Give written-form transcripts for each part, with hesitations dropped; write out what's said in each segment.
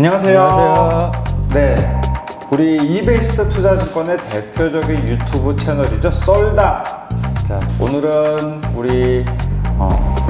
안녕하세요. 안녕하세요. 네, 우리 이베이스트 투자증권의 대표적인 유튜브 채널이죠. 썰당. 자, 오늘은 우리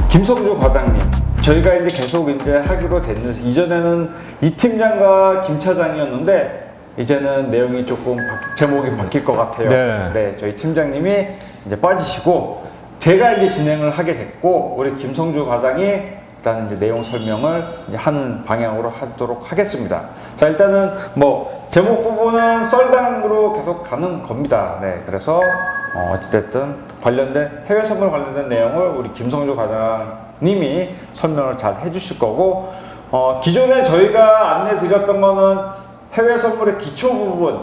김성주 과장님. 저희가 이제 계속 이제 하기로 됐는데 이전에는 이 팀장과 김 차장이었는데 이제는 내용이 조금 제목이 바뀔 것 같아요. 네. 저희 팀장님이 이제 빠지시고 제가 이제 진행을 하게 됐고 우리 김성주 과장이 일단 이제 내용 설명을 이제 하는 방향으로 하도록 하겠습니다. 자, 일단은 뭐 제목 부분은 썰당으로 계속 가는 겁니다. 네, 그래서 어찌됐든 관련된 해외 선물 관련된 내용을 우리 김성주 과장님이 설명을 잘 해주실 거고 기존에 저희가 안내 드렸던 거는 해외 선물의 기초 부분,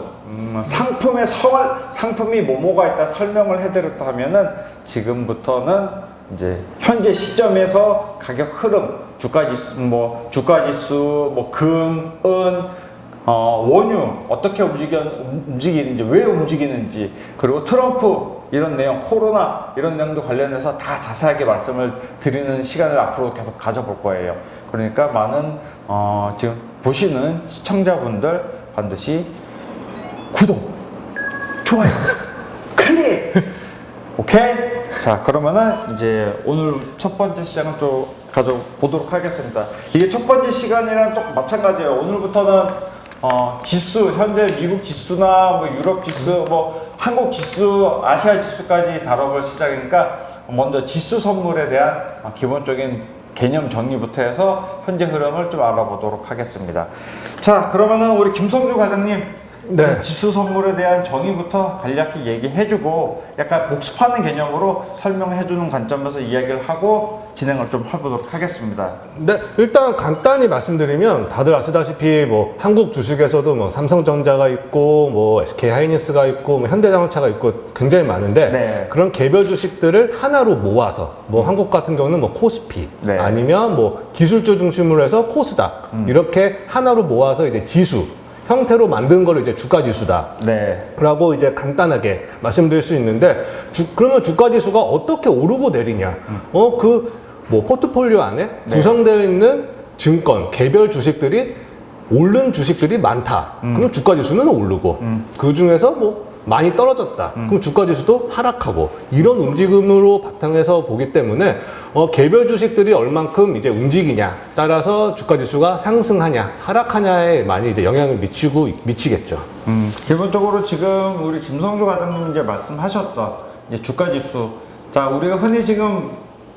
상품이 뭐뭐가 있다 설명을 해드렸다 하면은 지금부터는 이제 현재 시점에서 가격 흐름, 주가지수, 금, 은, 원유 어떻게 움직이는지, 왜 움직이는지, 그리고 트럼프 이런 내용, 코로나 이런 내용도 관련해서 다 자세하게 말씀을 드리는 시간을 앞으로 계속 가져볼 거예요. 그러니까 많은 지금 보시는 시청자분들 반드시 구독, 좋아요, 클릭. 오케이? 자, 그러면은 이제 오늘 첫 번째 시간을 좀 가져보도록 하겠습니다. 이게 첫 번째 시간이랑 또 마찬가지예요. 오늘부터는 지수, 현재 미국 지수나 뭐 유럽 지수, 뭐 한국 지수, 아시아 지수까지 다뤄볼 시작이니까 먼저 지수 선물에 대한 기본적인 개념 정리부터 해서 현재 흐름을 좀 알아보도록 하겠습니다. 자, 그러면은 우리 김성주 과장님, 네. 지수 선물에 대한 정의부터 간략히 얘기해주고 약간 복습하는 개념으로 설명해주는 관점에서 이야기를 하고 진행을 좀 해보도록 하겠습니다. 네, 일단 간단히 말씀드리면 다들 아시다시피 뭐 한국 주식에서도 뭐 삼성전자가 있고 뭐 SK하이닉스가 있고 뭐 현대자동차가 있고 굉장히 많은데 네. 그런 개별 주식들을 하나로 모아서 뭐 한국 같은 경우는 뭐 코스피 네. 아니면 뭐 기술주 중심으로 해서 코스닥 이렇게 하나로 모아서 이제 지수 형태로 만든 거를 이제 주가지수다. 네. 라고 이제 간단하게 말씀드릴 수 있는데, 그러면 주가지수가 어떻게 오르고 내리냐? 뭐 포트폴리오 안에 네. 구성되어 있는 증권, 개별 주식들이 오른 주식들이 많다. 그럼 주가지수는 오르고, 그 중에서 뭐 많이 떨어졌다. 그럼 주가지수도 하락하고 이런 움직임으로 바탕에서 보기 때문에 개별 주식들이 얼만큼 이제 움직이냐 따라서 주가지수가 상승하냐 하락하냐에 많이 이제 영향을 미치겠죠. 기본적으로 지금 우리 김성주 과장님 이제 말씀하셨던 이제 주가지수. 자, 우리가 흔히 지금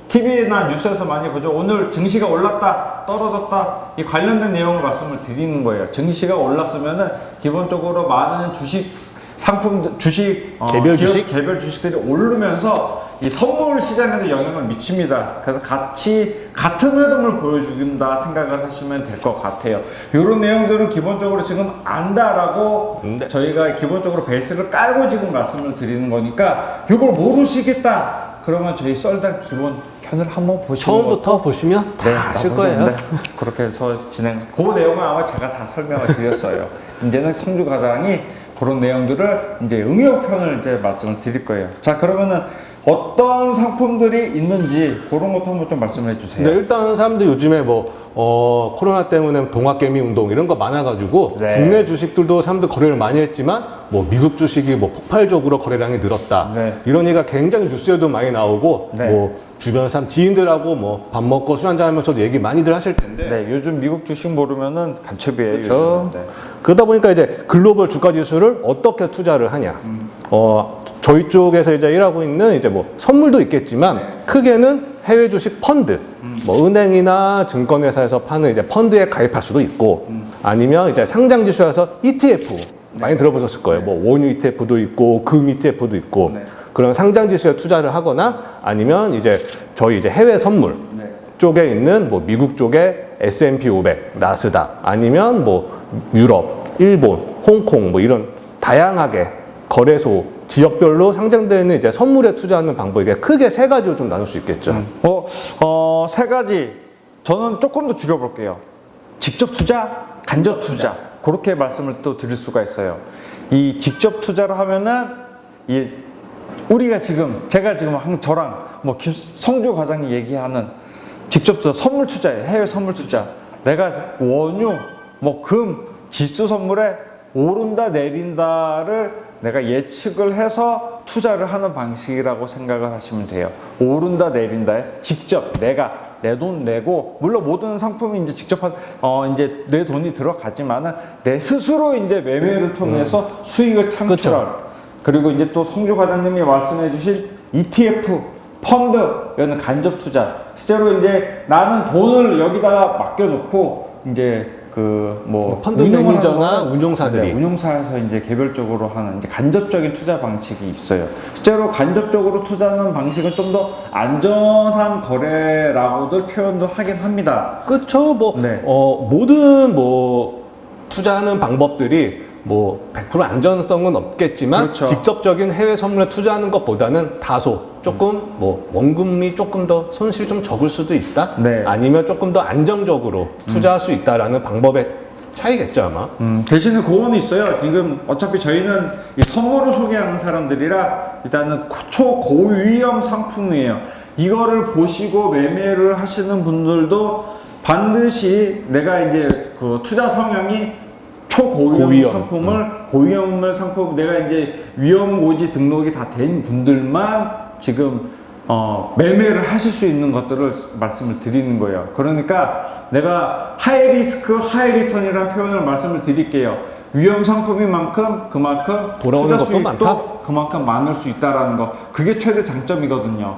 TV나 뉴스에서 많이 보죠. 오늘 증시가 올랐다, 떨어졌다, 이 관련된 내용을 말씀을 드리는 거예요. 증시가 올랐으면은 기본적으로 많은 개별 주식? 개별 주식들이 오르면서 이 선물 시장에도 영향을 미칩니다. 그래서 같은 흐름을 보여준다 생각을 하시면 될 것 같아요. 이런 내용들은 기본적으로 지금 안다라고 저희가 기본적으로 베이스를 깔고 지금 말씀을 드리는 거니까 이걸 모르시겠다. 그러면 저희 썰당 기본 편을 한번 보시고 처음부터 보시면 다 아실 거예요. 네, 그렇게 해서 그 내용은 아마 제가 다 설명을 드렸어요. 이제는 성주 과장이 그런 내용들을 이제 응용편을 이제 말씀을 드릴 거예요. 자, 그러면은 어떤 상품들이 있는지 그런 것도 한번 좀 말씀해 주세요. 네, 일단 사람들 요즘에 코로나 때문에 동학개미 운동 이런 거 많아가지고 네. 국내 주식들도 사람들 거래를 많이 했지만 뭐 미국 주식이 뭐 폭발적으로 거래량이 늘었다. 네. 이런 얘기가 굉장히 뉴스에도 많이 나오고 네. 뭐 주변 사람 지인들하고 뭐 밥 먹고 술 한잔 하면서도 얘기 많이들 하실 텐데 네, 요즘 미국 주식 모르면은 간첩이에요. 그렇죠. 요즘은. 네. 그러다 보니까 이제 글로벌 주가 지수를 어떻게 투자를 하냐. 저희 쪽에서 이제 일하고 있는 이제 뭐 선물도 있겠지만 크게는 해외 주식 펀드, 뭐 은행이나 증권회사에서 파는 이제 펀드에 가입할 수도 있고 아니면 이제 상장 지수에서 ETF 많이 들어보셨을 거예요. 뭐 원유 ETF도 있고 금 ETF도 있고 네. 그런 상장 지수에 투자를 하거나 아니면 이제 저희 이제 해외 선물 네. 쪽에 있는 뭐 미국 쪽에 S&P 500, 나스닥 아니면 뭐 유럽, 일본, 홍콩 뭐 이런 다양하게 거래소 지역별로 상장되는 이제 선물에 투자하는 방법이 크게 세 가지로 좀 나눌 수 있겠죠. 세 가지. 저는 조금 더 줄여볼게요. 직접 투자, 간접 투자. 그렇게 말씀을 또 드릴 수가 있어요. 이 직접 투자를 하면은 제가 지금 저랑 뭐 성주 과장이 얘기하는 직접 선물 투자예요. 해외 선물 투자. 내가 원유, 뭐 금, 지수 선물에 오른다 내린다를 내가 예측을 해서 투자를 하는 방식이라고 생각을 하시면 돼요. 오른다 내린다에 직접 내가 내 돈 내고, 물론 모든 상품이 이제 직접 이제 내 돈이 들어가지만은 내 스스로 이제 매매를 통해서 수익을 창출할. 그리고 이제 또 성주 과장님이 말씀해주신 ETF, 펀드, 이런 간접 투자. 실제로 이제 나는 돈을 여기다가 맡겨놓고 이제 펀드 매니저나 운용사들이 운용사에서 이제 개별적으로 하는 이제 간접적인 투자 방식이 있어요. 실제로 간접적으로 투자하는 방식은 좀 더 안전한 거래라고들 표현도 하긴 합니다. 그렇죠. 모든 투자하는 방법들이 100% 안전성은 없겠지만 그렇죠. 직접적인 해외 선물에 투자하는 것보다는 다소 조금 원금이 조금 더 손실이 좀 적을 수도 있다. 네. 아니면 조금 더 안정적으로 투자할 수 있다라는 방법의 차이겠죠 아마. 대신에 그거는 있어요. 지금 어차피 저희는 이 선물을 소개하는 사람들이라 일단은 초고위험 상품이에요. 이거를 보시고 매매를 하시는 분들도 반드시 내가 이제 그 투자 성향이 초고위험 상품을 고위험물 상품 내가 이제 위험고지 등록이 다 된 분들만 지금 매매를 하실 수 있는 것들을 말씀을 드리는 거예요. 그러니까 내가 하이 리스크 하이 리턴이라는 표현을 말씀을 드릴게요. 위험 상품인 만큼 그만큼 돌아오는 투자 것도 수익도 많다? 그만큼 많을 수 있다라는 거. 그게 최대 장점이거든요.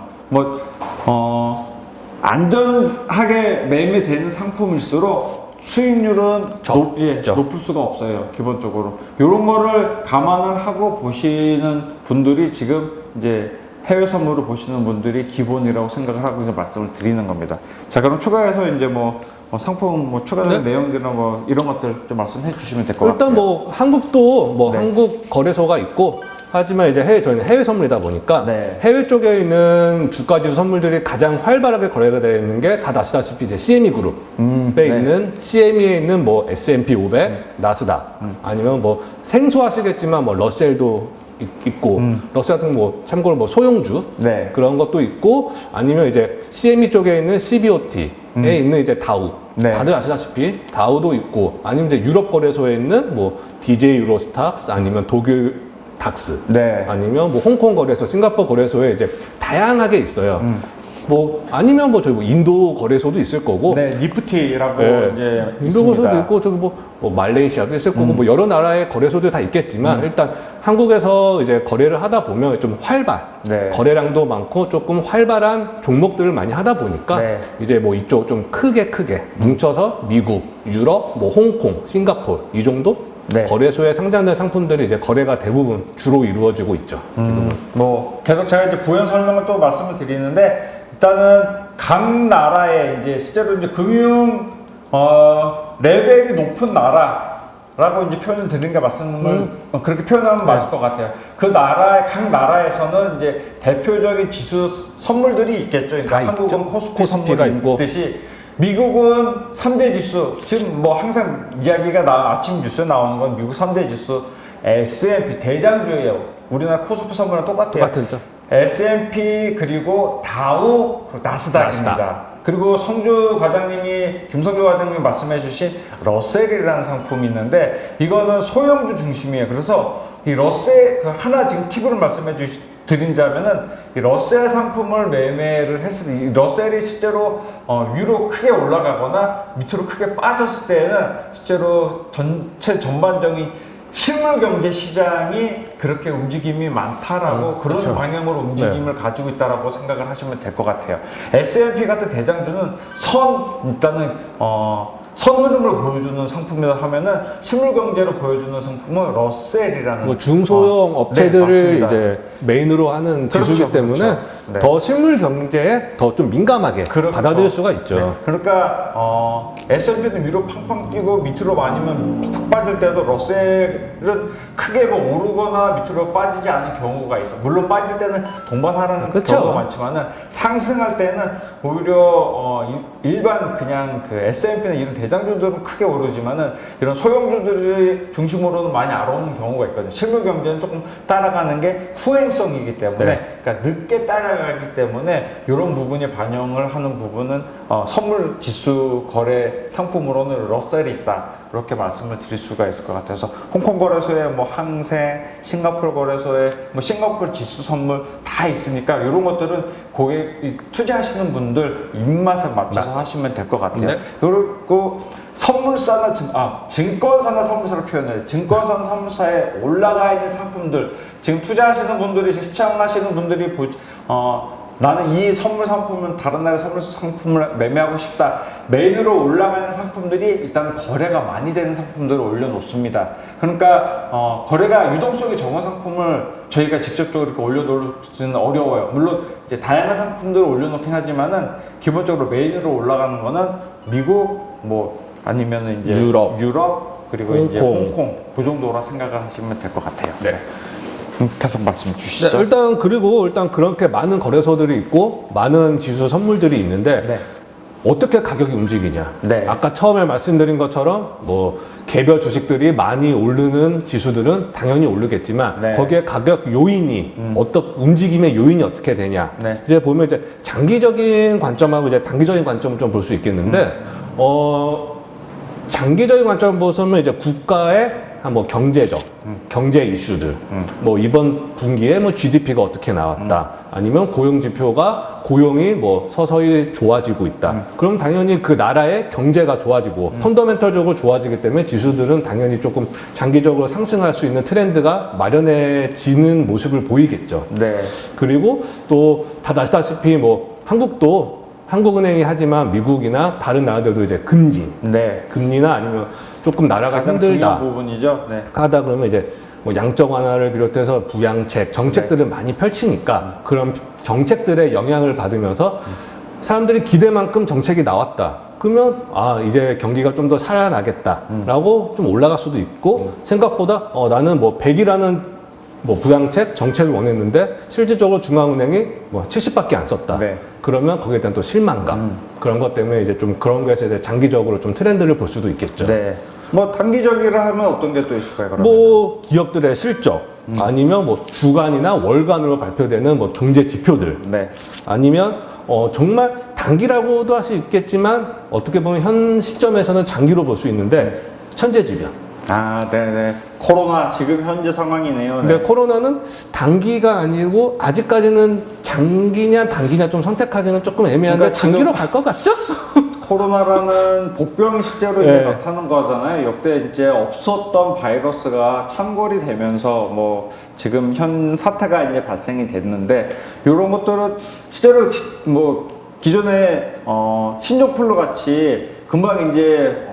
안전하게 매매되는 상품일수록 수익률은 높을 수가 없어요. 기본적으로 이런 거를 감안을 하고 보시는 분들이 지금 이제 해외 선물을 보시는 분들이 기본이라고 생각을 하고 이제 말씀을 드리는 겁니다. 자, 그럼 추가해서 이제 상품 추가적인 내용들이나 이런 것들 좀 말씀해 주시면 될 것 같아요. 일단 한국도 한국 거래소가 있고, 하지만 이제 저희는 해외 선물이다 보니까 해외 쪽에 있는 주가지수 선물들이 가장 활발하게 거래가 되는 게 다 아시다시피 이제 CME 그룹에 있는 CME에 있는 S&P 500, 나스닥, 아니면 생소하시겠지만 러셀도 있고, 러셀 같은 참고로 소용주 그런 것도 있고, 아니면 이제 CME 쪽에 있는 CBOT에 있는 이제 다우, 다들 아시다시피 다우도 있고, 아니면 이제 유럽 거래소에 있는 DJ 유로스탁스, 아니면 독일 닥스, 아니면 홍콩 거래소, 싱가포르 거래소에 이제 다양하게 있어요. 아니면 저희 인도 거래소도 있을 거고, 니프티라고 이제 인도 거래소도 있고, 저기 말레이시아도 있을 거고, 여러 나라의 거래소도 다 있겠지만, 일단 한국에서 이제 거래를 하다 보면 좀 거래량도 많고 조금 활발한 종목들을 많이 하다 보니까 이제 이쪽 좀 크게 뭉쳐서 미국, 유럽, 홍콩, 싱가포르 이 정도 거래소에 상장된 상품들이 이제 거래가 대부분 주로 이루어지고 있죠. 계속 제가 이제 부연 설명을 또 말씀을 드리는데, 일단은 각 나라의 이제 실제로 이제 금융 레벨이 높은 나라라고 이제 표현을 드리는 게 그렇게 표현하면 맞을 것 같아요. 각 나라에서는 이제 대표적인 지수 선물들이 있겠죠. 그러니까 한국은 코스피 선물이 있듯이 미국은 3대 지수, 지금 항상 이야기가 아침 뉴스에 나오는 건 미국 3대 지수 S&P 대장주예요. 우리나라 코스피 선물은 똑같아요. S&P 그리고 다우 그리고 나스닥입니다. 그리고 김성주 과장님이 말씀해 주신 러셀이라는 상품이 있는데, 이거는 소형주 중심이에요. 그래서 이 러셀 하나 지금 팁을 말씀해 드린다면은 이 러셀 상품을 매매를 했을 때, 이 러셀이 실제로 위로 크게 올라가거나 밑으로 크게 빠졌을 때는 실제로 전반적인 실물 경제 시장이 그렇게 움직임이 많다라고 그런 방향으로 움직임을 가지고 있다라고 생각을 하시면 될 것 같아요. S&P 같은 대장주는 일단은 선 흐름을 보여주는 상품이라 하면은 실물 경제로 보여주는 상품은 러셀이라는 중소형 업체들을 이제 메인으로 하는 지수이기 때문에 더 실물 경제에 더 좀 민감하게 받아들일 수가 있죠. 그러니까 S&P는 위로 팡팡 뛰고 밑으로 아니면 팍 빠질 때도 러셀은 크게 오르거나 밑으로 빠지지 않은 경우가 있어. 물론 빠질 때는 동반하는 경우가 많지만은 상승할 때는 오히려 일반 그냥 S&P는 이런 대장주들은 크게 오르지만은 이런 소형주들이 중심으로는 많이 안 오는 경우가 있거든요. 실물 경제는 조금 따라가는 게 후행성이기 때문에, 그러니까 늦게 따라가기 올라가기 때문에 이런 부분이 반영을 하는 부분은 선물 지수 거래 상품으로는 러셀이 있다. 이렇게 말씀을 드릴 수가 있을 것 같아서 홍콩 거래소에 뭐 항생, 싱가포르 거래소에 뭐 싱가포르 지수 선물 다 있으니까 이런 것들은 고객 투자하시는 분들 입맛에 맞춰서 하시면 될 것 같아요. 네. 그리고 선물사나 증권사나 선물사로 표현해요. 증권사나 선물사에 올라가 있는 상품들 지금 투자하시는 분들이 시청하시는 분들이 나는 이 선물 상품은 다른 나라의 선물 상품을 매매하고 싶다. 메인으로 올라가는 상품들이 일단 거래가 많이 되는 상품들을 올려놓습니다. 그러니까 거래가 유동성이 적은 상품을 저희가 직접적으로 이렇게 올려놓기는 어려워요. 물론 이제 다양한 상품들을 올려놓긴 하지만은 기본적으로 메인으로 올라가는 거는 미국 아니면은 이제 유럽 그리고 이제 홍콩 그 정도라 생각을 하시면 될 것 같아요. 네. 계속 말씀 주시죠. 네, 일단 그렇게 많은 거래소들이 있고 많은 지수 선물들이 있는데 네. 어떻게 가격이 움직이냐? 네. 아까 처음에 말씀드린 것처럼 개별 주식들이 많이 오르는 지수들은 당연히 오르겠지만 네. 거기에 가격 요인이 움직임의 요인이 어떻게 되냐? 네. 이제 보면 이제 장기적인 관점하고 이제 단기적인 관점을 좀 볼 수 있겠는데 장기적인 관점 보면 이제 국가의 경제적, 경제 이슈들, 이번 분기에 GDP가 어떻게 나왔다, 아니면 고용 지표가 고용이 서서히 좋아지고 있다. 그럼 당연히 그 나라의 경제가 좋아지고 펀더멘털적으로 좋아지기 때문에 지수들은 당연히 조금 장기적으로 상승할 수 있는 트렌드가 마련해지는 모습을 보이겠죠. 네. 그리고 또 다 아시다시피 한국도 한국은행이 하지만 미국이나 다른 나라들도 이제 금리나 아니면 조금 나라가 힘들다 부분이죠. 네. 하다 그러면 이제 양적 완화를 비롯해서 부양책, 정책들을 많이 펼치니까 그런 정책들의 영향을 받으면서 사람들이 기대만큼 정책이 나왔다. 그러면 이제 경기가 좀 더 살아나겠다라고 좀 올라갈 수도 있고 생각보다 나는 100이라는 부양책 정책을 원했는데 실질적으로 중앙은행이 70밖에 안 썼다. 네. 그러면 거기에 대한 또 실망감 그런 것 때문에 이제 좀 그런 거에서 이제 장기적으로 좀 트렌드를 볼 수도 있겠죠. 네. 단기적이라 하면 어떤 게 또 있을까요? 그러면? 기업들의 실적 아니면 주간이나 월간으로 발표되는 경제 지표들 네. 아니면 정말 단기라고도 할 수 있겠지만 어떻게 보면 현 시점에서는 장기로 볼 수 있는데 천재지변. 네네. 코로나 지금 현재 상황이네요. 근데 코로나는 단기가 아니고 아직까지는 장기냐 단기냐 좀 선택하기는 조금 애매한데 그러니까 장기로 갈 것 같죠? 코로나라는 복병이 실제로 이제 나타난 거잖아요. 역대 이제 없었던 바이러스가 창궐이 되면서 지금 현 사태가 이제 발생이 됐는데 이런 것들은 실제로 기존에 신종플루 같이 금방 이제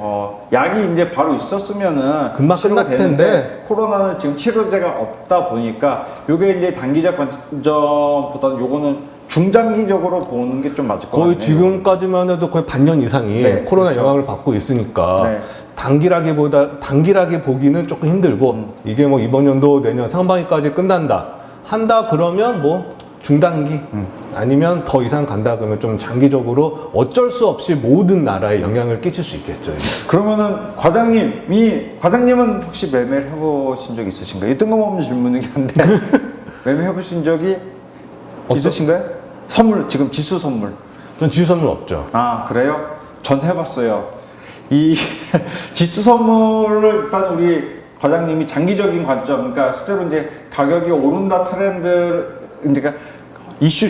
약이 이제 바로 있었으면은 금방 끝났을 텐데 코로나는 지금 치료제가 없다 보니까 요게 이제 단기적 관점보다는 요거는 중장기적으로 보는 게 좀 맞을 것 같아요. 거의 지금까지만 해도 거의 반년 이상이 코로나 그렇죠. 영향을 받고 있으니까 네. 단기라게 보기는 조금 힘들고 이게 이번 연도 내년 상반기까지 한다 그러면 중단기 아니면 더 이상 간다 그러면 좀 장기적으로 어쩔 수 없이 모든 나라에 영향을 끼칠 수 있겠죠. 그러면은 과장님은 혹시 매매를 해보신 적 있으신가요? 이 뜬금없는 질문이긴 한데 매매 해보신 적이 있으신가요? 선물 지금 지수 선물. 전 지수 선물 없죠. 그래요? 전 해봤어요. 이 지수 선물을 일단 우리 과장님이 장기적인 관점, 그러니까 실제로 이제 가격이 오른다 트렌드, 그러니까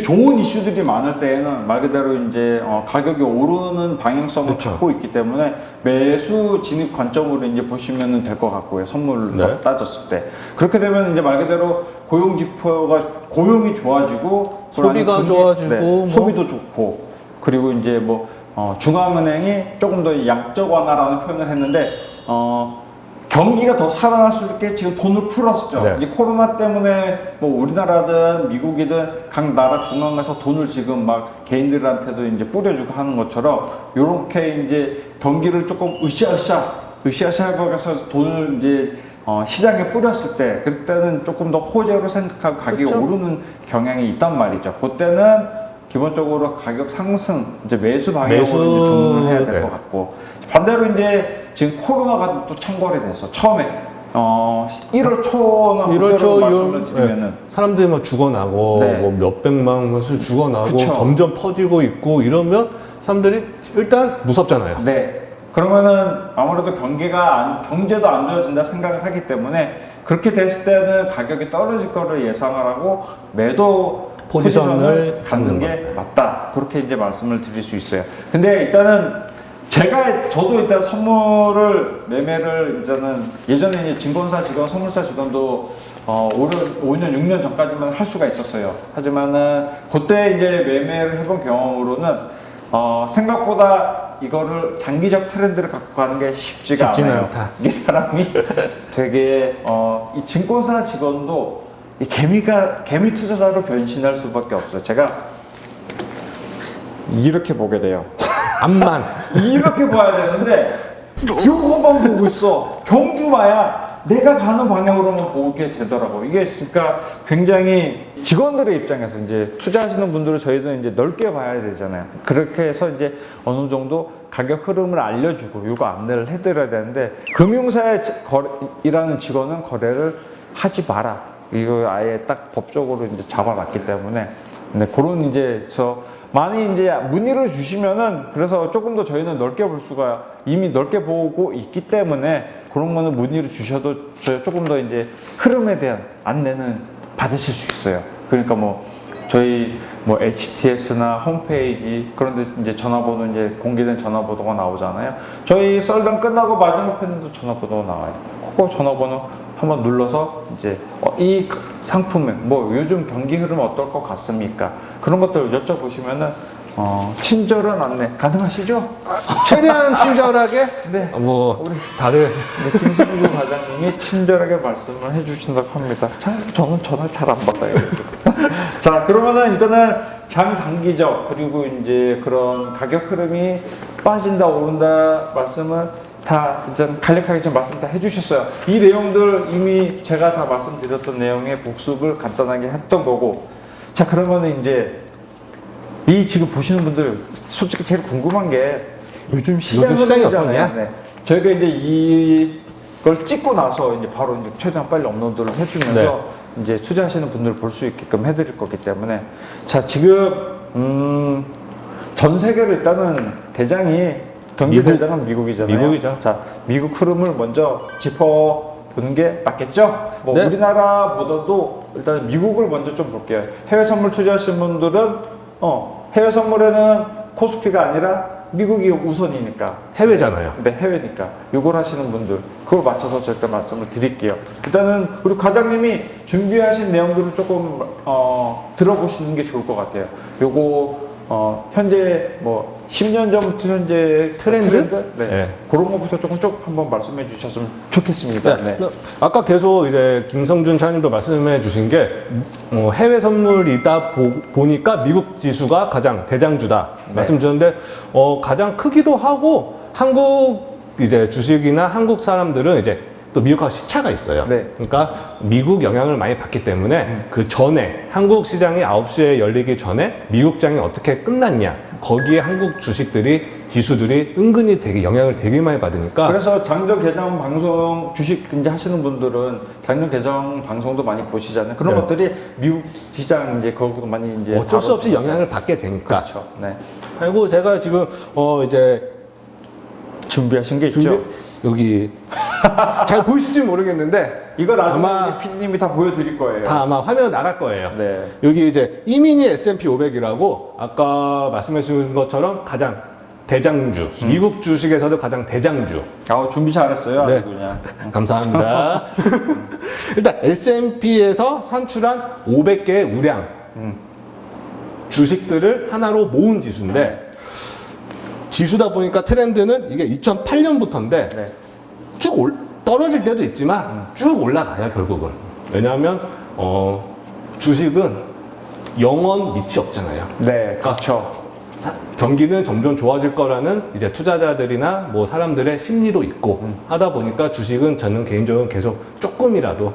좋은 이슈들이 많을 때에는 말 그대로 이제 가격이 오르는 방향성을 그렇죠. 갖고 있기 때문에 매수 진입 관점으로 이제 보시면 될 것 같고요. 선물로 따졌을 때. 그렇게 되면 이제 말 그대로 고용 지표가 고용이 좋아지고 소비가 좋아지고 소비도 좋고 그리고 이제 중앙은행이 조금 더 양적 완화라는 표현을 했는데 경기가 더 살아날 수 있게 지금 돈을 풀었죠. 네. 이 코로나 때문에 우리나라든 미국이든 각 나라 중앙에서 돈을 지금 개인들한테도 이제 뿌려주고 하는 것처럼 요렇게 이제 경기를 조금 으쌰으쌰하면서 돈을 이제 시장에 뿌렸을 때 그때는 조금 더 호재로 생각하고 가격이 그렇죠. 오르는 경향이 있단 말이죠. 그때는 기본적으로 가격 상승 이제 매수 방향으로 이제 주문을 해야 될 것 같고 반대로 이제 지금 코로나가 또 창궐이 돼서 처음에 1월 초나 1월 초 말씀을 드리면은 사람들이 막 죽어나고 네. 뭐 몇백만 명씩 죽어나고 그쵸. 점점 퍼지고 있고 이러면 사람들이 일단 무섭잖아요. 네. 그러면은 아무래도 경제도 안 좋아진다 생각을 하기 때문에 그렇게 됐을 때는 가격이 떨어질 거를 예상을 하고 매도 포지션을 갖는 게 맞다. 그렇게 이제 말씀을 드릴 수 있어요. 근데 일단은 저도 일단 선물을 매매를 이제는 예전에 이제 증권사 직원, 선물사 직원도 5년, 6년 전까지만 할 수가 있었어요. 하지만은 그때 이제 매매를 해본 경험으로는 생각보다 이거를 장기적 트렌드를 갖고 가는 게 쉽지는 않아요. 않다. 이 사람이 되게 이 증권사 직원도 이 개미 투자자로 변신할 수밖에 없어요. 제가 이렇게 보게 돼요. 앞만. 이렇게 봐야 되는데 요거만 보고 있어. 경주마야 내가 가는 방향으로만 보게 되더라고. 이게 그러니까 굉장히 직원들의 입장에서 이제 투자하시는 분들은 저희도 이제 넓게 봐야 되잖아요. 그렇게 해서 이제 어느 정도 가격 흐름을 알려주고 요거 안내를 해드려야 되는데 금융사에 일하는 직원은 거래를 하지 마라. 이거 아예 딱 법적으로 이제 잡아놨기 때문에 네, 그런 이제 많이 이제 문의를 주시면은 그래서 조금 더 저희는 넓게 볼 수가 이미 넓게 보고 있기 때문에 그런 거는 문의를 주셔도 저희 조금 더 이제 흐름에 대한 안내는 받으실 수 있어요. 그러니까 뭐 저희 뭐 HTS나 홈페이지 그런데 이제 전화번호 이제 공개된 전화번호가 나오잖아요. 저희 썰당 끝나고 마지막 편에도 전화번호가 나와요. 그거 전화번호 한번 눌러서 이제 이 상품은 뭐 요즘 경기 흐름 어떨 것 같습니까? 그런 것들 여쭤보시면은 친절한 안내 가능하시죠? 최대한 친절하게 네. 뭐 우리 다들 네, 김성주 과장님이 친절하게 말씀을 해주신다고 합니다. 저는 전화를 잘 안 받아요. 자, 그러면은 일단은 장단기적 그리고 이제 그런 가격 흐름이 빠진다 오른다 말씀을 다 일단 간략하게 좀 말씀 다 해주셨어요. 이 내용들 이미 제가 다 말씀드렸던 내용의 복습을 간단하게 했던 거고. 자, 그러면은 이제 이 지금 보시는 분들 솔직히 제일 궁금한 게 요즘 시장이 어떠냐? 네. 저희가 이제 이걸 찍고 나서 이제 바로 이제 최대한 빨리 업로드를 해주면서 네. 이제 투자하시는 분들 볼 수 있게끔 해드릴 거기 때문에 자 지금 전 세계를 일단은 대장이 경제 대장은 미국이잖아요. 미국이죠. 자 미국 흐름을 먼저 짚어보는 게 맞겠죠? 뭐 네. 우리나라보다도 일단 미국을 먼저 좀 볼게요. 해외 선물 투자하시는 분들은 해외 선물에는 코스피가 아니라 미국이 우선이니까. 해외잖아요. 네, 해외니까. 이걸 하시는 분들, 그걸 맞춰서 저희가 말씀을 드릴게요. 일단은 우리 과장님이 준비하신 내용들을 조금 들어보시는 게 좋을 것 같아요. 요거 현재 뭐 10년 전부터 현재 트렌드? 네. 네. 그런 것부터 조금 쭉 한번 말씀해 주셨으면 좋겠습니다. 네. 아까 계속 이제 김성준 차장님도 말씀해 주신 게 해외 선물이다 보니까 미국 지수가 가장 대장주다 네. 말씀 주셨는데 가장 크기도 하고 한국 이제 주식이나 한국 사람들은 이제 또 미국하고 시차가 있어요. 네. 그러니까 미국 영향을 많이 받기 때문에 그 전에 한국 시장이 9시에 열리기 전에 미국 장이 어떻게 끝났냐 거기에 한국 주식들이 지수들이 은근히 되게 영향을 되게 많이 받으니까 그래서 장저 개장 방송 주식 이제 하시는 분들은 장저 개장 방송도 많이 보시잖아요. 그런 네. 것들이 미국 시장 이제 거기도 많이 이제 어쩔 수 없이 영향을 받게 되니까. 그렇죠. 네. 그리고 제가 지금 이제 준비하신 게 있죠. 여기 잘 보이실지 모르겠는데 이거 나중에 아마 우리 PD님이 다 보여드릴 거예요. 다 아마 화면 나갈 거예요. 네. 여기 이제 이미니 S&P 500이라고 아까 말씀해 주신 것처럼 가장 대장주, 미국 주식에서도 가장 대장주. 준비 잘했어요. 네. 아주 그냥. 감사합니다. 일단 S&P에서 산출한 500개의 우량 주식들을 하나로 모은 지수인데 지수다 보니까 트렌드는 이게 2008년부터인데 네. 쭉 떨어질 때도 있지만 쭉 올라가요 결국은. 왜냐하면 주식은 영원 밑이 없잖아요. 네, 그렇죠. 경기는 점점 좋아질 거라는 이제 투자자들이나 뭐 사람들의 심리도 있고 하다 보니까 주식은 저는 개인적으로 계속 조금이라도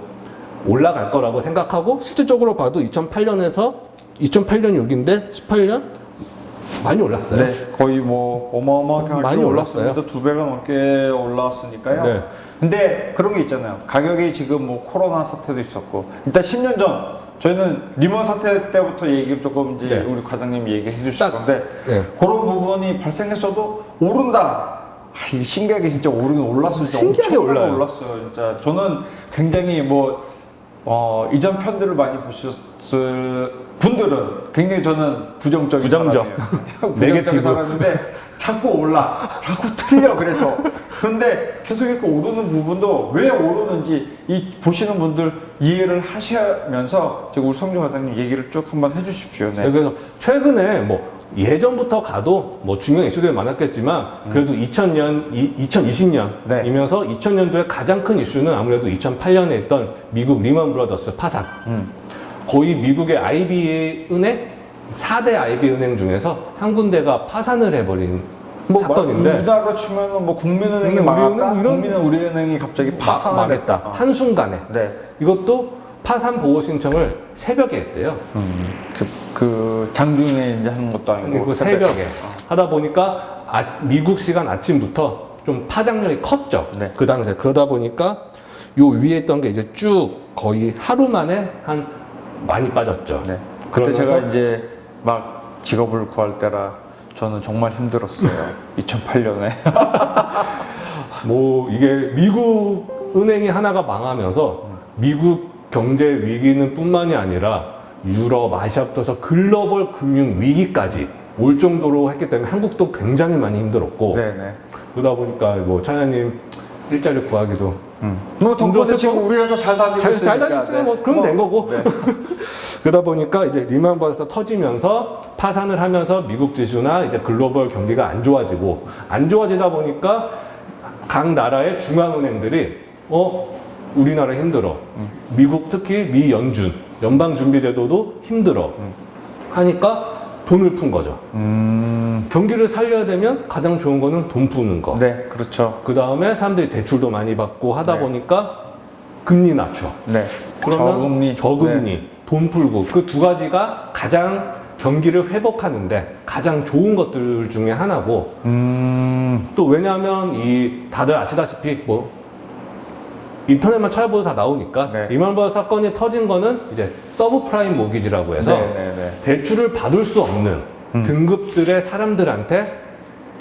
올라갈 거라고 생각하고 실질적으로 봐도 2008년에서 2008년이 여기인데 18년 많이 올랐어요. 네, 거의 뭐 어마어마하게 많이 올랐어요. 2배가 넘게 올라왔으니까요. 네. 근데 그런 게 있잖아요. 가격이 지금 뭐 코로나 사태도 있었고, 일단 10년 전 저희는 리먼 사태 때부터 얘기 조금 이제 네. 우리 과장님이 얘기해 주실 딱, 건데 네. 그런 부분이 발생했어도 오른다. 이게 신기하게 진짜 올랐을 때 신기하게 엄청나게 올라요. 올랐어요. 진짜 저는 굉장히 뭐 이전 편들을 많이 보셨을 분들은 굉장히 저는 부정적 부정적. 네게티브 사람인데 자꾸 올라, 자꾸 틀려. 그래서 그런데 계속 이렇게 오르는 부분도 왜 오르는지 이 보시는 분들 이해를 하시면서 지금 우리 성주 과장님 얘기를 쭉 한번 해주십시오. 네. 그래서 최근에 뭐 예전부터 가도 뭐 중요한 이슈들이 많았겠지만 그래도 2020년이면서 네. 2000년도에 가장 큰 이슈는 아무래도 2008년에 있던 미국 리먼 브라더스 파산. 거의 미국의 IB 은행 4대 IB 은행 중에서 한 군데가 파산을 해버린 사건인데 우리나라로 치면은 뭐 국민은행이 우리은행 망했다, 뭐 이런- 국민은 우리은행이 갑자기 파산을 망했다. 했다. 한순간에. 네. 이것도 파산 보호 신청을 새벽에 했대요. 그 장중에 이제 하는 것도 아니고 그 새벽에 하다 보니까 미국 시간 아침부터 좀 파장력이 컸죠. 네. 그 당시에. 그러다 보니까 요 위에 있던 게 이제 쭉 거의 하루 만에 많이 빠졌죠. 네. 그때 그러면서 제가 이제 막 직업을 구할 때라 저는 정말 힘들었어요. 2008년에. 뭐 이게 미국 은행이 하나가 망하면서 미국 경제 위기는 뿐만이 아니라 유럽, 아시아부터서 글로벌 금융 위기까지 올 정도로 했기 때문에 한국도 굉장히 많이 힘들었고 네네. 그러다 보니까 뭐 차장님 일자리 구하기도 뭐 덕분에 힘들었을 지금 거고. 우리 회사 잘 다니고 잘 있으니까. 다녔으면 뭐 그러면 된 거고. 네. 그러다 보니까 이제 리먼 브라더스 터지면서 파산을 하면서 미국 지수나 이제 글로벌 경기가 안 좋아지고 안 좋아지다 보니까 각 나라의 중앙은행들이 우리나라 힘들어. 미국 특히 미 연준 연방준비제도도 힘들어. 하니까 돈을 푼 거죠. 경기를 살려야 되면 가장 좋은 거는 돈 푸는 거. 네, 그렇죠. 그 다음에 사람들이 대출도 많이 받고 하다 네. 보니까 금리 낮춰. 네. 그러면 저금리, 네. 돈 풀고 그 두 가지가 가장 경기를 회복하는데 가장 좋은 것들 중에 하나고 또 왜냐하면 다들 아시다시피 뭐 인터넷만 찾아봐도 다 나오니까 네. 리먼 브라더스 사건이 터진 거는 이제 서브프라임 모기지라고 해서 네. 대출을 받을 수 없는 등급들의 사람들한테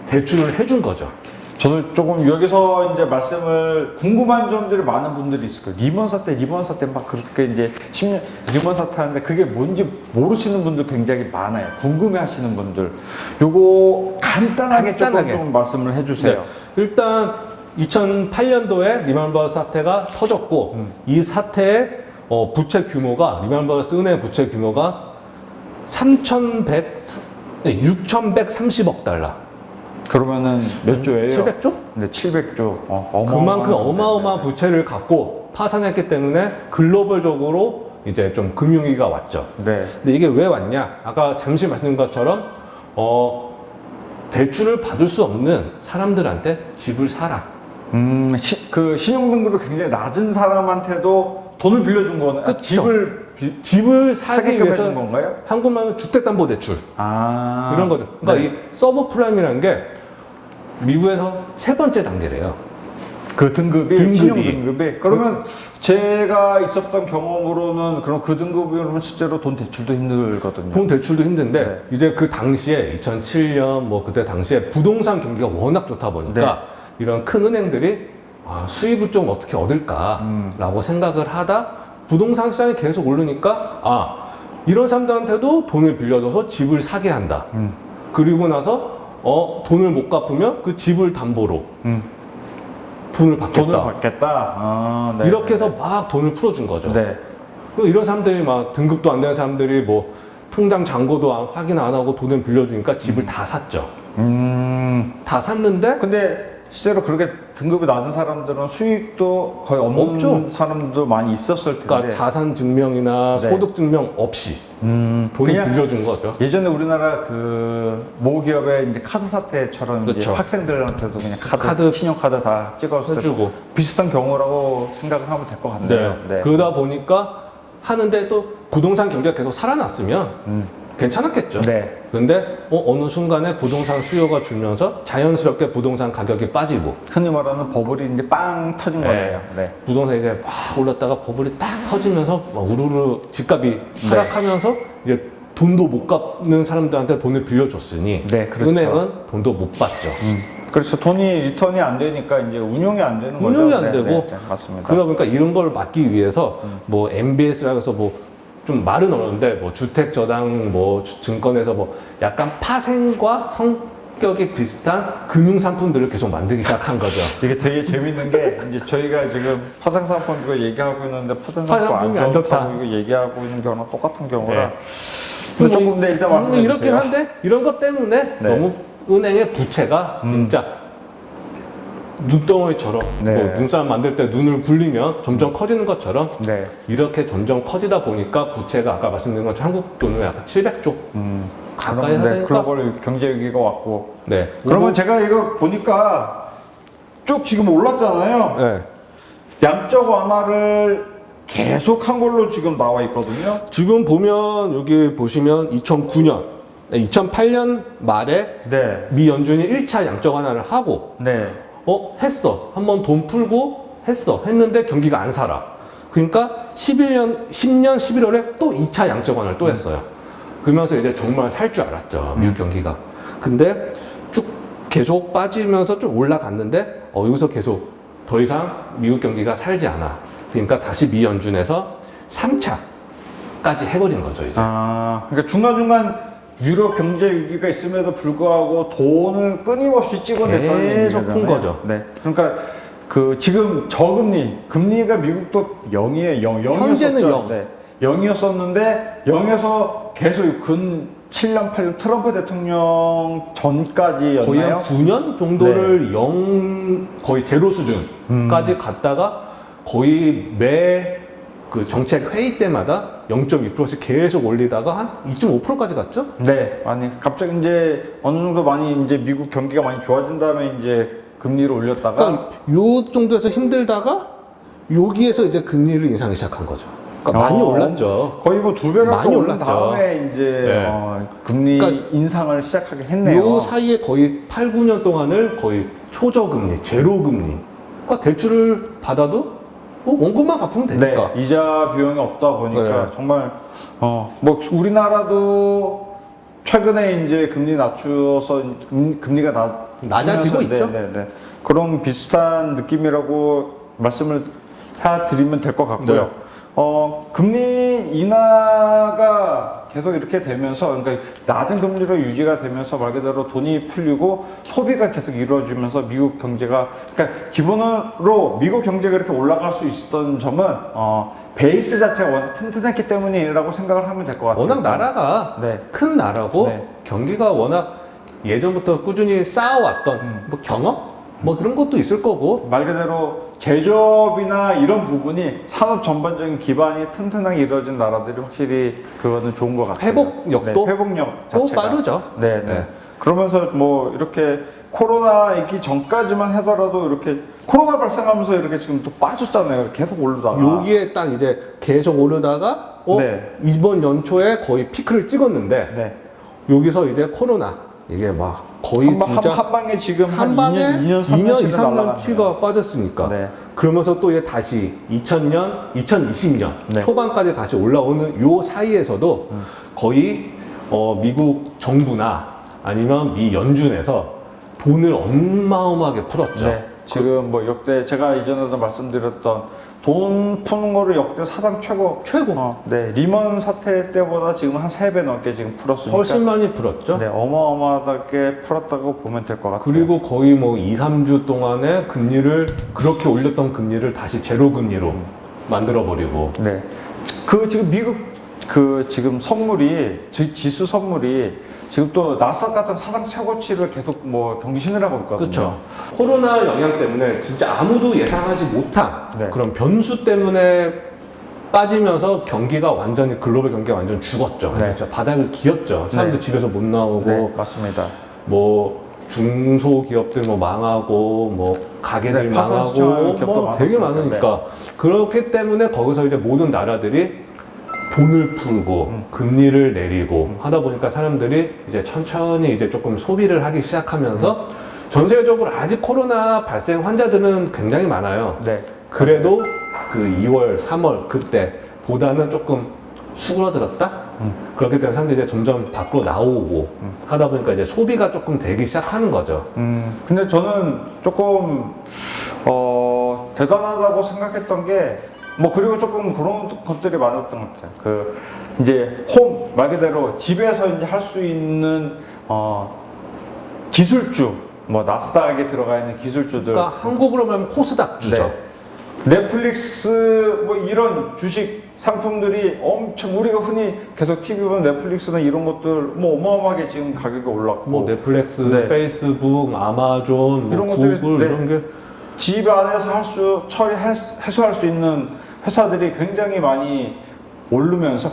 대출을 해준 거죠. 저도 조금 여기서 이제 말씀을 궁금한 점들이 많은 분들이 있을 거예요. 리먼 사태 막 그렇게 이제 10년 리먼 사태 하는데 그게 뭔지 모르시는 분들 굉장히 많아요. 궁금해 하시는 분들. 요거 간단하게 조금 말씀을 해주세요. 네. 일단 2008년도에 리먼 브라더스 사태가 터졌고 이 사태의 부채 규모가 리먼 브라더스 은행 부채 규모가 6,130억 달러. 그러면은 몇 조예요? 700조? 네, 700조. 그만큼 어마어마한 부채를 갖고 파산했기 때문에 글로벌적으로 이제 좀 금융위기가 왔죠. 네. 근데 이게 왜 왔냐? 아까 잠시 말씀드린 것처럼 대출을 받을 수 없는 사람들한테 집을 사라. 그 신용등급이 굉장히 낮은 사람한테도 돈을 빌려준 거는 그쵸. 집을 사기 사게끔 위해서 해준 건가요? 한국말로 하면 주택담보대출 이런 거죠. 그러니까 네. 이 서브프라임이라는 게 미국에서 세 번째 단계래요. 그 등급이 등급이. 신용 등급이 그러면 제가 있었던 경험으로는 그럼 그 등급이면 실제로 돈 대출도 힘들거든요. 돈 대출도 힘든데 네. 이제 그 당시에 2007년 뭐 그때 당시에 부동산 경기가 워낙 좋다 보니까 네. 이런 큰 은행들이 수익을 좀 어떻게 얻을까라고 생각을 하다 부동산 시장이 계속 오르니까 이런 사람들한테도 돈을 빌려줘서 집을 사게 한다. 그리고 나서 돈을 못 갚으면 그 집을 담보로 돈을 받겠다. 돈을 받겠다. 네. 이렇게 해서 막 돈을 풀어준 거죠. 네. 그리고 이런 사람들이 막 등급도 안 되는 사람들이 뭐 통장 잔고도 확인 안 하고 돈을 빌려주니까 집을 다 샀죠. 다 샀는데 근데 실제로 그렇게 등급이 낮은 사람들은 수익도 거의 없는 없죠. 사람들도 많이 있었을 텐데. 그러니까 자산 증명이나 네. 소득 증명 없이 돈을 그냥 빌려준 거죠. 예전에 우리나라 그 모기업의 이제 카드 사태처럼 이제 그쵸. 학생들한테도 그냥 카드 신용카드 다 찍어서 해주고. 비슷한 경우라고 생각을 하면 될 것 같네요. 네. 그러다 보니까 하는데 또 부동산 경기가 계속 살아났으면 괜찮았겠죠. 네. 근데 어느 순간에 부동산 수요가 줄면서 자연스럽게 부동산 가격이 빠지고 흔히 말하는 버블이 이제 빵 터진 거예요. 네. 부동산이 이제 막 올랐다가 버블이 딱 터지면서 막 우르르 집값이 하락하면서 이제 돈도 못 갚는 사람들한테 돈을 빌려줬으니 네, 그렇죠. 은행은 돈도 못 받죠. 그래서 돈이 리턴이 안 되니까 이제 운용이 안 되는 거죠. 운용이 안 네, 되고 네, 맞습니다. 그러다 보니까 이런 걸 막기 위해서 뭐 MBS라고 해서 뭐 좀 말은 어려운데 뭐 주택저당 뭐 증권에서 뭐 약간 파생과 성격이 비슷한 금융 상품들을 계속 만들기 시작한 거죠. 이게 되게 재밌는 게 이제 저희가 지금 파생상품 이거 얘기하고 있는데 파생상품 파생상품이 안 안 좋다. 좋다고 이거 얘기하고 있는 경우랑 똑같은 경우라. 네. 근데 조금 더 일단 말씀해 이렇긴 주세요. 한데 이런 것 때문에 네. 너무 은행의 부채가 진짜 눈덩어리처럼 네. 뭐 눈사람 만들 때 눈을 굴리면 점점 커지는 것처럼 네. 이렇게 점점 커지다 보니까 부채가 아까 말씀드린 것처럼 한국 돈으로 약간 700조 가까이 네, 하니까 글로벌 경제 위기가 왔고. 네. 그러면 제가 이거 보니까 쭉 지금 올랐잖아요. 네. 양적 완화를 계속한 걸로 지금 나와 있거든요. 지금 보면 여기 보시면 2009년 2008년 말에 네. 미 연준이 1차 양적 완화를 하고 네. 했어. 한번 돈 풀고 했는데 경기가 안 살아. 그러니까 10년 11월에 또 2차 양적 완화를 또 했어요. 그러면서 이제 정말 살 줄 알았죠. 미국 경기가. 근데 쭉 계속 빠지면서 좀 올라갔는데 여기서 계속 더 이상 미국 경기가 살지 않아. 그러니까 다시 미 연준에서 3차까지 해버린 거죠, 이제. 그러니까 중간중간 유럽 경제 위기가 있음에도 불구하고 돈을 끊임없이 찍어냈다는 계속 얘기잖아요. 푼 거죠. 네. 그러니까 그 지금 금리가 미국도 0이에요. 0이었었죠. 현재는 0. 네. 0이었었는데 0에서 계속 근 7년, 8년 트럼프 대통령 전까지였나요? 거의 한 9년 정도를 0, 거의 제로 수준까지 갔다가 거의 매 그 정책 회의 때마다 0.2%씩 계속 올리다가 한 2.5%까지 갔죠? 네, 아니 갑자기 이제 어느 정도 많이 이제 미국 경기가 많이 좋아진 다음에 이제 금리를 올렸다가 그러니까 요 정도에서 힘들다가 여기에서 이제 금리를 인상하기 시작한 거죠. 그러니까 많이 올랐죠. 거의 뭐 2배 많이 가까이 올린 올랐죠. 다음에 이제 네. 금리 그러니까 인상을 시작하게 했네요. 요 사이에 거의 8, 9년 동안을 거의 초저금리, 제로금리. 그러니까 대출을 받아도 뭐 원금만 갚으면 되니까. 네, 이자 비용이 없다 보니까 네. 정말 뭐 우리나라도 최근에 이제 금리 낮추어서 금리가 낮아지고 있죠. 네. 그런 비슷한 느낌이라고 말씀을 드리면 될 것 같고요. 네. 금리 인하가 계속 이렇게 되면서, 그러니까 낮은 금리로 유지가 되면서 말 그대로 돈이 풀리고 소비가 계속 이루어지면서 미국 경제가, 그러니까 기본으로 미국 경제가 이렇게 올라갈 수 있었던 점은 베이스 자체가 워낙 튼튼했기 때문이라고 생각을 하면 될 것 같아요. 워낙 나라가 네. 큰 나라고 네. 경기가 워낙 예전부터 꾸준히 쌓아왔던 뭐 경험? 뭐 그런 것도 있을 거고 말 그대로 제조업이나 이런 부분이 산업 전반적인 기반이 튼튼하게 이루어진 나라들이 확실히 그거는 좋은 것 같아요. 회복력도 네, 회복력 또 자체가 빠르죠. 네. 네. 그러면서 뭐 이렇게 코로나 있기 전까지만 하더라도 이렇게 코로나 발생하면서 이렇게 지금 또 빠졌잖아요. 계속 오르다가. 여기에 딱 이제 계속 오르다가 네. 이번 연초에 거의 피크를 찍었는데 네. 여기서 이제 코로나 이게 막 거의 진짜 한 방에 지금 한 방에 2년, 2년, 2, 3년치가 3년치가 빠졌으니까 네. 그러면서 또 이제 다시 2000년, 2020년 네. 초반까지 다시 올라오는 요 사이에서도 거의 미국 정부나 아니면 미 연준에서 돈을 어마어마하게 풀었죠. 네. 지금 뭐 역대 제가 이전에도 말씀드렸던 돈 푸는 거를 역대 사상 최고. 네. 리먼 사태 때보다 지금 한 3배 넘게 지금 풀었으니까. 훨씬 많이 풀었죠. 네. 어마어마하게 풀었다고 보면 될 것 같아요. 그리고 거의 뭐 2, 3주 동안에 금리를 그렇게 올렸던 금리를 다시 제로 금리로 만들어 버리고. 네. 그 지금 미국 지금 지수 선물이 지금 또 나스닥 같은 사상 최고치를 계속 뭐 경신을 하고 있거든요. 그렇죠. 코로나 영향 때문에 진짜 아무도 예상하지 못한 네. 그런 변수 때문에 빠지면서 글로벌 경기가 완전 죽었죠. 네. 진짜 바닥을 기었죠. 사람들 네. 집에서 못 나오고 네, 맞습니다. 뭐 중소기업들 뭐 망하고 뭐 가게들 네, 파산 망하고 시장 기업도 뭐 되게 많았으니까. 많으니까 그렇기 때문에 거기서 이제 모든 나라들이 돈을 풀고 금리를 내리고 하다 보니까 사람들이 이제 천천히 이제 조금 소비를 하기 시작하면서 전 세계적으로 아직 코로나 발생 환자들은 굉장히 많아요. 네. 그래도 그 2월, 3월 그때보다는 조금 수그러들었다? 그렇기 때문에 사람들이 이제 점점 밖으로 나오고 하다 보니까 이제 소비가 조금 되기 시작하는 거죠. 근데 저는 조금 대단하다고 생각했던 게 뭐 그리고 조금 그런 것들이 많았던 것 같아요. 그 이제 말 그대로 집에서 이제 할 수 있는 기술주, 뭐 나스닥에 들어가 있는 기술주들. 그러니까 한국으로 말하면 코스닥 주죠. 네. 넷플릭스 뭐 이런 주식 상품들이 엄청 우리가 흔히 계속 TV 보면 넷플릭스나 이런 것들 뭐 어마어마하게 지금 가격이 올랐고 뭐 넷플릭스, 네. 페이스북, 아마존, 이런 뭐 것들이, 구글 네. 이런 게 집 안에서 해소할 수 있는 회사들이 굉장히 많이 오르면서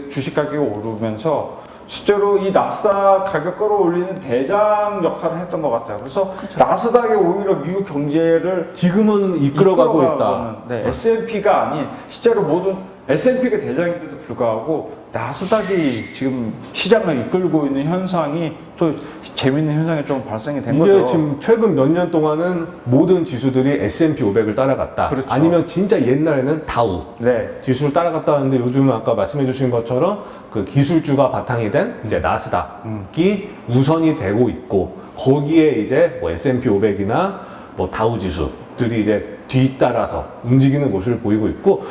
주식 가격이 오르면서 실제로 이 나스닥 가격 끌어올리는 대장 역할을 했던 것 같아요. 그래서 나스닥이 오히려 미국 경제를 지금은 이끌어가고 있다. 네, S&P가 아닌 실제로 모든 S&P가 대장인데도 불구하고 나스닥이 지금 시장을 이끌고 있는 현상이 또 재밌는 현상이 좀 발생이 된 이게 거죠. 지금 최근 몇 년 동안은 모든 지수들이 S&P 500을 따라갔다. 그렇죠. 아니면 진짜 옛날에는 다우 네. 지수를 따라갔다 하는데 요즘은 아까 말씀해 주신 것처럼 그 기술주가 바탕이 된 이제 나스닥이 우선이 되고 있고 거기에 이제 뭐 S&P 500이나 뭐 다우 지수들이 이제 뒤따라서 움직이는 모습을 보이고 있고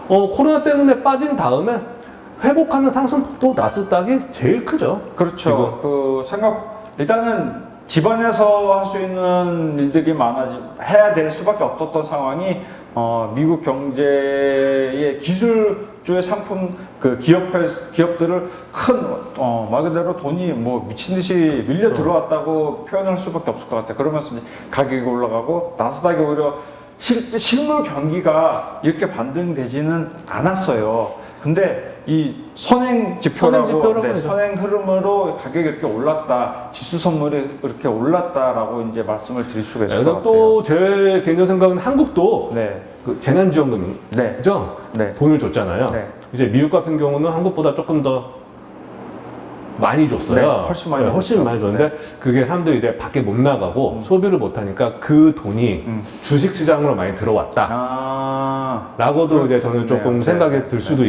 코로나 때문에 빠진 다음에 회복하는 상승폭도 나스닥이 제일 크죠. 그렇죠. 일단은 집안에서 할 수 있는 일들이 해야 될 수밖에 없었던 상황이 미국 경제의 기술주의 상품 기업들을 말 그대로 돈이 뭐 미친 듯이 밀려 들어왔다고 표현할 수밖에 없을 것 같아요. 그러면서 이제 가격이 올라가고 나스닥이 오히려 실물 경기가 이렇게 반등되지는 않았어요. 근데 이 선행 지표라고 선행 흐름으로 가격이 이렇게 올랐다, 지수 선물이 이렇게 올랐다라고 이제 말씀을 드릴 수가 있을 것 같아요. 또 제 개인적 생각은 한국도 네. 그 재난지원금이죠. 네. 돈을 줬잖아요. 네. 이제 미국 같은 경우는 한국보다 조금 더 많이 줬어요. 네, 훨씬 많이 줬죠. 많이 줬는데 그게 사람들이 이제 밖에 못 나가고 소비를 못 하니까 그 돈이 주식 시장으로 많이 들어왔다. 라고도 이제 저는 조금 생각이 들 수도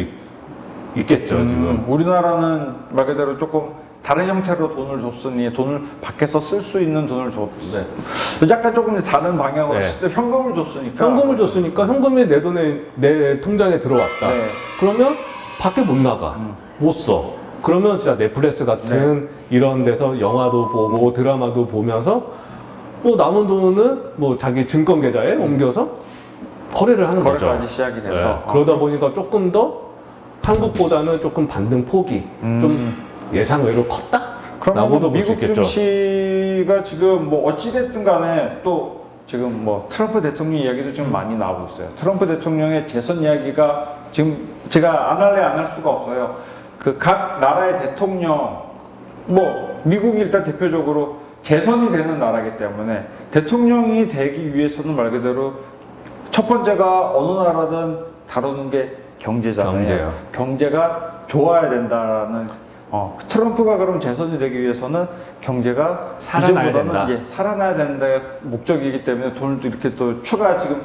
있겠죠, 지금. 우리나라는 말 그대로 조금 다른 형태로 돈을 줬으니 돈을 밖에서 쓸 수 있는 돈을 줬어요. 약간 조금 다른 방향으로 실제 현금을 줬으니까. 현금이 내 통장에 들어왔다. 네. 그러면 밖에 못 나가. 못 써. 그러면 진짜 넷플릭스 같은 이런 데서 영화도 보고 드라마도 보면서 뭐 남은 돈은 뭐 자기 증권 계좌에 옮겨서 거래를 하는 거죠. 거래까지 시작이 돼서. 그러다 보니까 조금 더 한국보다는 조금 반등 폭이 좀 예상외로 컸다? 라고도 볼 수 미국 있겠죠. 증시가 지금 뭐 어찌됐든 간에 또 지금 뭐 트럼프 대통령 이야기도 지금 많이 나오고 있어요. 트럼프 대통령의 재선 이야기가 지금 제가 안 할 수가 없어요. 그 각 나라의 대통령, 뭐 미국이 일단 대표적으로 재선이 되는 나라이기 때문에 대통령이 되기 위해서는 말 그대로 첫 번째가 어느 나라든 다루는 게 경제잖아요. 경제가 좋아야 된다라는 트럼프가 그럼 재선이 되기 위해서는 경제가 살아나야 된다. 이제 살아나야 된다 목적이기 때문에 돈을 또 이렇게 또 추가 지금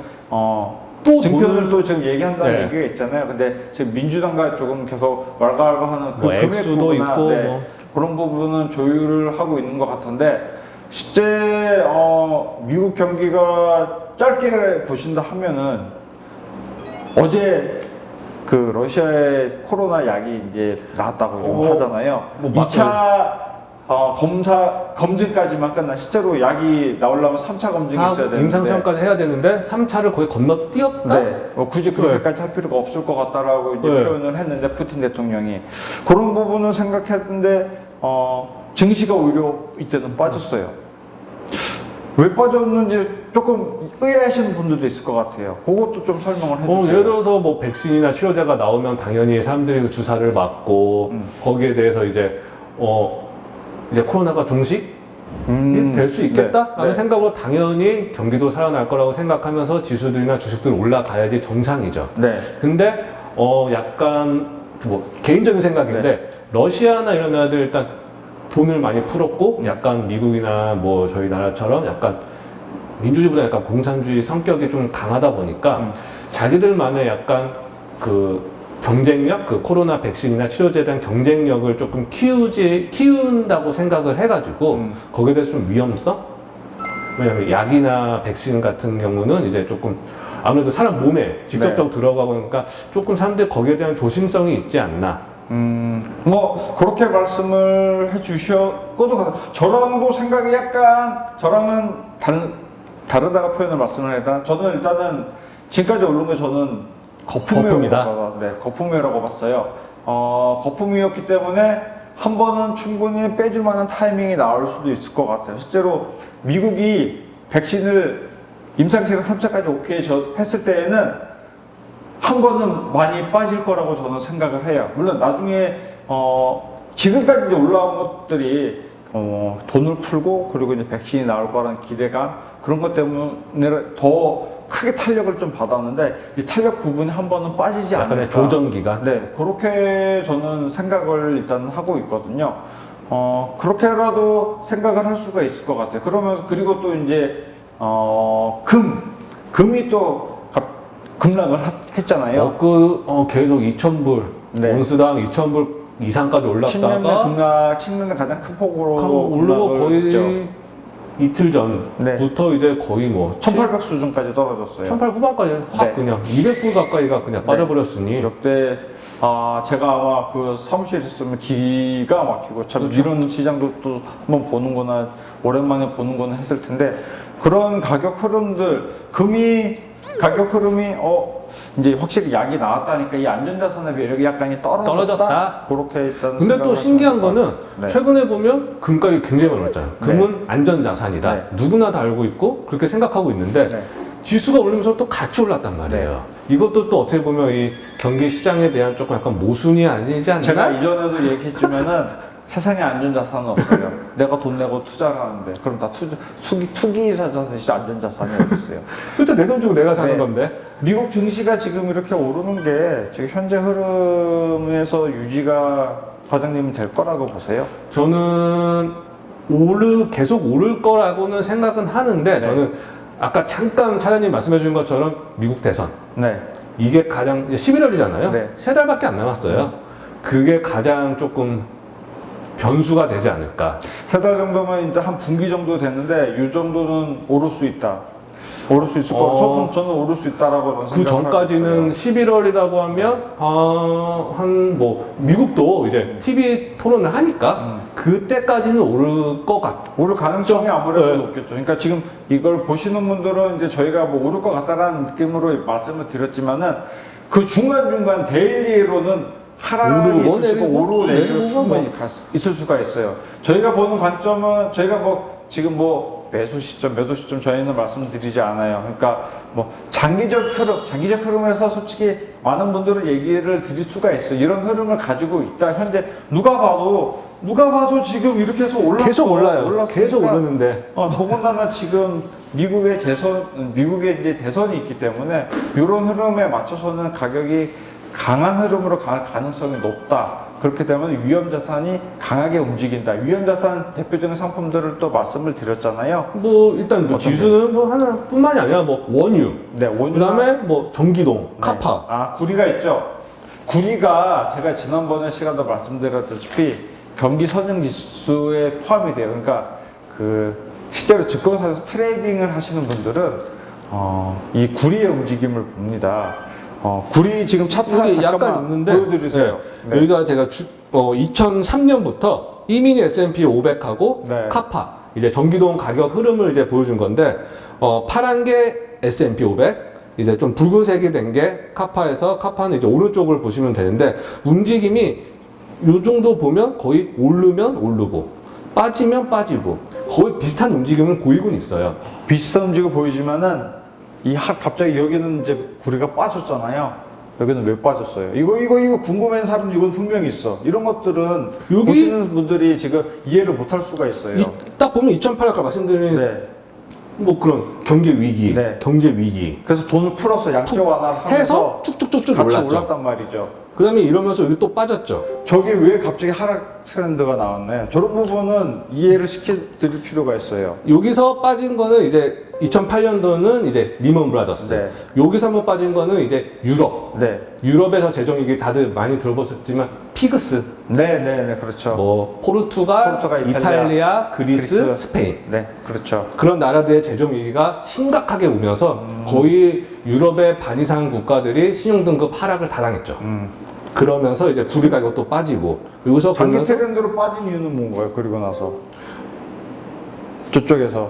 또 증표를 또 지금 얘기한다는 네. 얘기가 있잖아요. 근데 지금 민주당과 조금 계속 왈가왈부하는 그 뭐 금액 액수도 부분이나 있고 뭐. 그런 부분은 조율을 하고 있는 것 같은데 실제 미국 경기가 짧게 보신다 하면은 어제 그 러시아의 코로나 약이 이제 나왔다고 지금 하잖아요. 뭐 2차 검증까지만 끝나 실제로 약이 나오려면 3차 검증이 있어야 되는데 임상시험까지 해야 되는데 3차를 거의 건너뛰었다? 네, 굳이 그렇게까지 할 필요가 없을 것 같다라고 이제 표현을 했는데 푸틴 대통령이 그런 부분은 생각했는데 증시가 오히려 이때는 빠졌어요. 왜 빠졌는지 조금 의아하시는 분들도 있을 것 같아요. 그것도 좀 설명을 해주세요. 예를 들어서 뭐 백신이나 치료제가 나오면 당연히 사람들이 그 주사를 맞고 거기에 대해서 이제 코로나가 종식이 될 수 있겠다라는 생각으로 당연히 경기도 살아날 거라고 생각하면서 지수들이나 주식들 올라가야지 정상이죠. 네. 근데 약간 뭐 개인적인 생각인데 러시아나 이런 나라들 일단 돈을 많이 풀었고 약간 미국이나 뭐 저희 나라처럼 약간 민주주의보다 약간 공산주의 성격이 좀 강하다 보니까 자기들만의 약간 그 경쟁력, 그 코로나 백신이나 치료제에 대한 경쟁력을 조금 키운다고 생각을 해가지고 거기에 대해서 좀 위험성? 왜냐면 약이나 백신 같은 경우는 이제 조금 아무래도 사람 몸에 직접적으로 들어가고 그러니까 조금 사람들 거기에 대한 조심성이 있지 않나. 뭐 그렇게 말씀을 해주셨고도 저랑도 생각이 약간 저랑은 다르다가 표현을 말씀을 했다. 저는 일단은 지금까지 오른 거 저는 거품이다. 네, 거품이라고 봤어요. 거품이었기 때문에 한 번은 충분히 빼줄 만한 타이밍이 나올 수도 있을 것 같아요. 실제로 미국이 백신을 임상시험 3차까지 오케이 했을 때에는 한 번은 많이 빠질 거라고 저는 생각을 해요. 물론 나중에 지금까지 이제 올라온 것들이 돈을 풀고 그리고 이제 백신이 나올 거라는 기대감 그런 것 때문에 더 크게 탄력을 좀 받았는데 이 탄력 부분이 한 번은 빠지지 않을까. 조정 기간. 네, 그렇게 저는 생각을 일단 하고 있거든요. 그렇게라도 생각을 할 수가 있을 것 같아요. 그러면서 그리고 또 이제 금이 또 급락을 했잖아요. 계속 2,000불, 네. 온스당 2,000불 이상까지 올랐다가 측면의 가장 큰 폭으로 올라고 거의 했죠. 이틀 전부터 이제 거의 뭐 1,800 수준까지 떨어졌어요. 1,800 후반까지 확 네. 그냥 200불 가까이가 그냥 빠져버렸으니 역대 제가 아마 그 사무실에 있으면 기가 막히고 참 그렇죠. 이런 시장도 또 한번 보는구나 오랜만에 보는구나 했을 텐데 그런 가격 흐름들 금이 가격 흐름이 이제 확실히 약이 나왔다니까 이 안전자산의 매력이 약간이 떨어졌다. 그렇게 일단. 근데 또 신기한 거는 네. 최근에 보면 금값이 굉장히 많이 올랐잖아요. 금은 안전자산이다. 네. 누구나 다 알고 있고 그렇게 생각하고 있는데 네. 지수가 올리면서 또 같이 올랐단 말이에요. 이것도 또 어떻게 보면 이 경기 시장에 대한 조금 약간 모순이 아니지 않나? 제가 이전에도 얘기했지만은 세상에 안전자산은 없어요. 내가 돈 내고 투자를 하는데 그럼 다 투기자산이 안전자산이 어딨어요. 그때 내 돈 주고 내가 사는 네. 건데. 미국 증시가 지금 이렇게 오르는 게 지금 현재 흐름에서 유지가 과장님이 될 거라고 보세요? 저는 계속 오를 거라고는 생각은 하는데 네. 저는 아까 잠깐 차장님 말씀해 주신 것처럼 미국 대선 네. 이게 가장 이제 11월이잖아요. 네. 3달밖에 안 남았어요. 그게 가장 조금 변수가 되지 않을까. 3달 정도면 이제 한 분기 정도 됐는데 이 정도는 오를 수 있다. 오를 수 있을 거고 저는 오를 수 있다라고 그 전까지는 11월이라고 하면 한 뭐 미국도 이제 TV 토론을 하니까 그때까지는 오를 것 같아. 오를 가능성이 아무래도 네. 높겠죠. 그러니까 지금 이걸 보시는 분들은 이제 저희가 뭐 오를 것 같다라는 느낌으로 말씀을 드렸지만은 그 중간중간 데일리로는 하락이 오르고 있을 수가 내리고, 오르고 내리고 내리고 충분히 있을 수가 있어요. 저희가 보는 관점은 저희가 뭐 지금 뭐 매도 시점 저희는 말씀드리지 않아요. 그러니까 뭐 장기적 흐름에서 솔직히 많은 분들은 얘기를 드릴 수가 있어요. 이런 흐름을 가지고 있다. 현재 누가 봐도 지금 이렇게 해서 계속 올라요. 올랐으니까 계속 오르는데. 더군다나 지금 미국의 이제 대선이 있기 때문에 이런 흐름에 맞춰서는 가격이 강한 흐름으로 갈 가능성이 높다. 그렇기 때문에 위험자산이 강하게 움직인다. 위험자산 대표적인 상품들을 또 말씀을 드렸잖아요. 뭐 일단 뭐 지수는 뭐 하나뿐만이 아니라 뭐 원유, 네, 원유나 그다음에 뭐 전기동, 네. 카파. 구리가 있죠. 구리가 제가 지난번에 시간도 말씀드렸다시피 경기 선행 지수에 포함이 돼요. 그러니까 그 실제로 증권사에서 트레이딩을 하시는 분들은 이 구리의 움직임을 봅니다. 구리 지금 차트 여기 잠깐만 약간 있는데 보여드리세요. 네. 여기가 제가 2003년부터 이미니 S&P 500하고 네. 카파 이제 전기동 가격 흐름을 이제 보여준 건데 파란 게 S&P 500 이제 좀 붉은색이 된 게 카파에서 카파는 이제 오른쪽을 보시면 되는데 움직임이 요 정도 보면 거의 오르면 오르고 빠지면 빠지고 거의 비슷한 움직임을 보이곤 있어요. 비슷한 움직임 보이지만은 갑자기 여기는 이제 구리가 빠졌잖아요. 여기는 왜 빠졌어요? 이거 궁금해하는 사람 이건 분명히 있어. 이런 것들은 여기? 보시는 분들이 지금 이해를 못할 수가 있어요. 딱 보면 2008년 아까 말씀드린 네. 뭐 그런 경기 위기, 네. 경제 위기 그래서 돈을 풀어서 양적 완화를 해서 하면서 쭉쭉쭉쭉 같이 올랐죠. 올랐단 말이죠. 그 다음에 이러면서 여기 또 빠졌죠. 저게 왜 갑자기 하락 트렌드가 나왔나요? 저런 부분은 이해를 시켜드릴 필요가 있어요. 여기서 빠진 거는 이제 2008년도는 이제 리먼 브라더스. 네. 여기서 한번 빠진 거는 이제 유럽. 네. 유럽에서 재정위기 다들 많이 들어보셨지만 피그스, 네, 그렇죠. 뭐 포르투갈, 포르투갈, 이탈리아, 그리스, 그리스. 스페인. 네, 그렇죠. 그런 나라들의 재정 위기가 심각하게 오면서 거의 유럽의 반 이상 국가들이 신용등급 하락을 다 당했죠. 그러면서 이제 구리 가격도 빠지고 여기서 장기 보면서 트렌드로 빠진 이유는 뭔가요? 그리고 나서 저쪽에서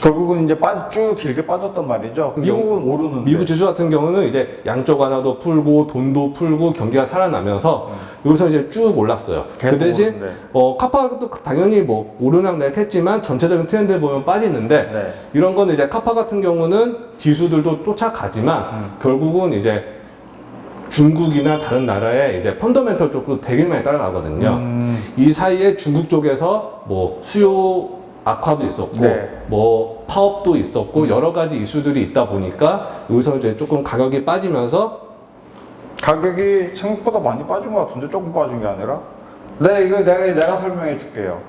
결국은 이제 쭉 길게 빠졌단 말이죠. 미국은 오르는데. 미국 지수 같은 경우는 이제 양적 완화도 풀고 돈도 풀고 경기가 살아나면서 여기서 이제 쭉 올랐어요. 그 계속 대신 오르는데. 카파도 당연히 뭐 오르락내락 했지만 전체적인 트렌드 보면 빠지는데 네. 이런 거는 이제 카파 같은 경우는 지수들도 쫓아가지만 결국은 이제 중국이나 다른 나라의 이제 펀더멘털 쪽도 되게 많이 따라가거든요. 이 사이에 중국 쪽에서 뭐 수요 악화도 있었고, 네. 뭐 파업도 있었고 여러 가지 이슈들이 있다 보니까 여기서 이제 조금 가격이 빠지면서 가격이 생각보다 많이 빠진 것 같은데 조금 빠진 게 아니라? 네, 이거 내가 설명해 줄게요.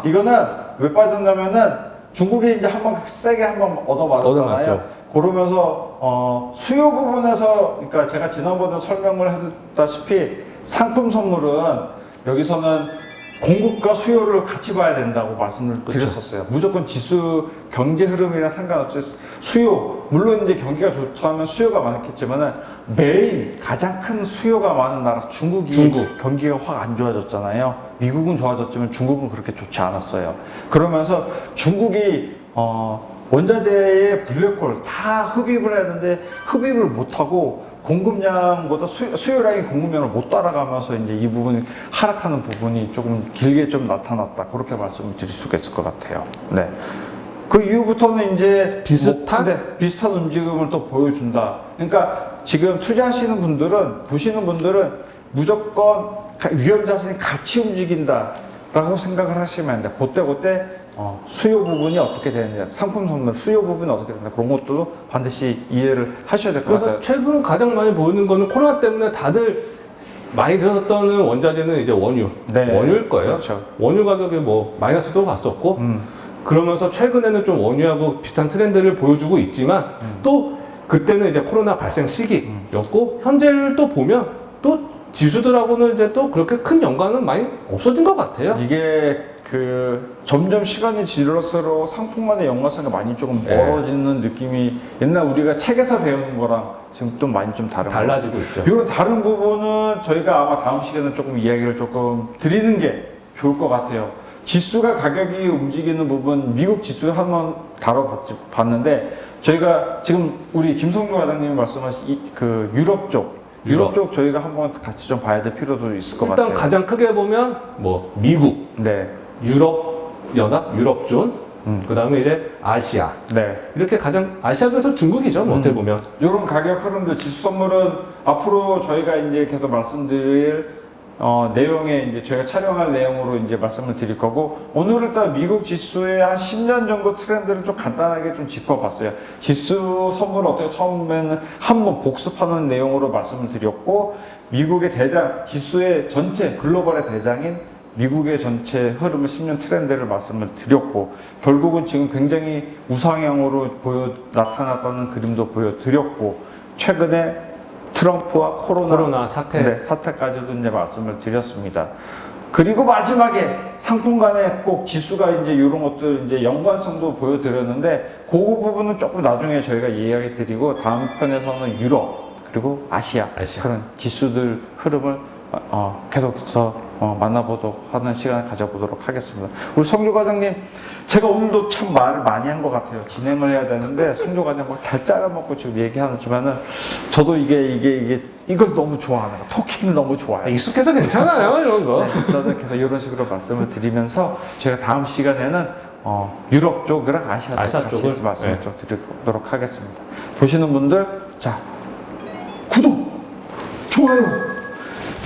이거는 왜 빠졌냐면은 중국이 이제 한번 세게 한번 얻어맞았잖아요. 얻어맞죠. 그러면서 수요 부분에서, 그러니까 제가 지난번에 설명을 해줬다시피 상품 선물은 여기서는 공급과 수요를 같이 봐야 된다고 말씀을 드렸었어요. 무조건 지수 경제 흐름이랑 상관없이 수요, 물론 이제 경기가 좋다면 수요가 많겠지만은 메인 가장 큰 수요가 많은 나라 중국 경기가 확 안 좋아졌잖아요. 미국은 좋아졌지만 중국은 그렇게 좋지 않았어요. 그러면서 중국이 원자재의 블랙홀 다 흡입을 했는데 흡입을 못하고 공급량보다 수요량이 공급량을 못 따라가면서 이제 이 부분이 하락하는 부분이 조금 길게 좀 나타났다. 그렇게 말씀을 드릴 수가 있을 것 같아요. 네. 그 이후부터는 이제 비슷한 움직임을 또 보여준다. 그러니까 지금 투자하시는 분들은, 보시는 분들은 무조건 위험 자산이 같이 움직인다라고 생각을 하시면 안 돼요. 그때 수요 부분이 어떻게 되느냐, 상품 선물 수요 부분이 어떻게 되느냐, 그런 것도 반드시 이해를 하셔야 될 것 그래서 같아요. 최근 가장 많이 보이는 거는 코로나 때문에 다들 많이 들었던 원자재는 이제 원유, 네. 원유일 거예요. 그렇죠. 원유 가격이 뭐 마이너스도 갔었고 그러면서 최근에는 좀 원유하고 비슷한 트렌드를 보여주고 있지만 또 그때는 이제 코로나 발생 시기였고 현재를 또 보면 또 지수들하고는 이제 또 그렇게 큰 연관은 많이 없어진 것 같아요. 이게 점점 시간이 지날수록 상품간의 연관성이 많이 조금 멀어지는 느낌이, 옛날 우리가 책에서 배우는 거랑 지금 좀 많이 좀 달라지고 있죠. 이런 다른 부분은 저희가 아마 다음 시간에 조금 이야기를 조금 드리는 게 좋을 것 같아요. 지수가 가격이 움직이는 부분, 미국 지수 한번 다뤄봤는데 저희가 지금 우리 김성주 과장님이 말씀하신 그 유럽 쪽 저희가 한번 같이 좀 봐야 될 필요도 있을 것 같아요. 일단 가장 크게 보면 뭐 미국, 네. 유럽 연합, 유럽존, 그 다음에 이제 아시아. 네. 이렇게 가장 아시아 중에서 중국이죠. 뭐 어떻게 보면. 이런 가격 흐름도 지수 선물은 앞으로 저희가 이제 계속 말씀드릴 내용에 이제 저희가 촬영할 내용으로 이제 말씀을 드릴 거고, 오늘 일단 미국 지수의 한 10년 정도 트렌드를 좀 간단하게 좀 짚어봤어요. 지수 선물 어떻게 처음에는 한번 복습하는 내용으로 말씀을 드렸고, 미국의 대장, 지수의 전체 글로벌의 대장인 미국의 전체 흐름을 10년 트렌드를 말씀을 드렸고, 결국은 지금 굉장히 우상향으로 나타났다는 그림도 보여드렸고, 최근에 트럼프와 코로나 사태까지도 이제 말씀을 드렸습니다. 그리고 마지막에 상품 간에 꼭 지수가 이제 이런 것들 이제 연관성도 보여드렸는데, 그 부분은 조금 나중에 저희가 이야기 드리고, 다음 편에서는 유럽 그리고 아시아. 그런 지수들 흐름을 계속해서 만나보도록 하는 시간을 가져보도록 하겠습니다. 우리 성주 과장님, 제가 오늘도 참 말을 많이 한 것 같아요. 진행을 해야 되는데 성주 과장님 뭐 잘 짜려먹고 지금 얘기하지만은 저도 이걸 너무 좋아하는 거, 토킹을 너무 좋아해요. 익숙해서 괜찮아요, 이런 거. 네, 저는 계속 이런 식으로 말씀을 드리면서 제가 다음 시간에는 유럽 쪽이랑 아시아 쪽을 말씀을 좀 드리도록 하겠습니다. 보시는 분들, 자, 구독, 좋아요,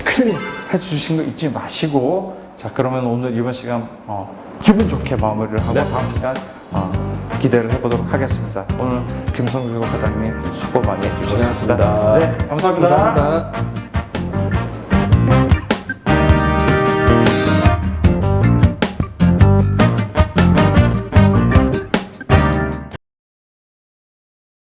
클릭 해주신 거 잊지 마시고, 자, 그러면 오늘 이번 시간 기분 좋게 마무리를 하고 다음 시간 기대를 해보도록 하겠습니다. 오늘 김성주 과장님 수고 많이 해주셨습니다. 고생하셨습니다. 네, 감사합니다. 감사합니다.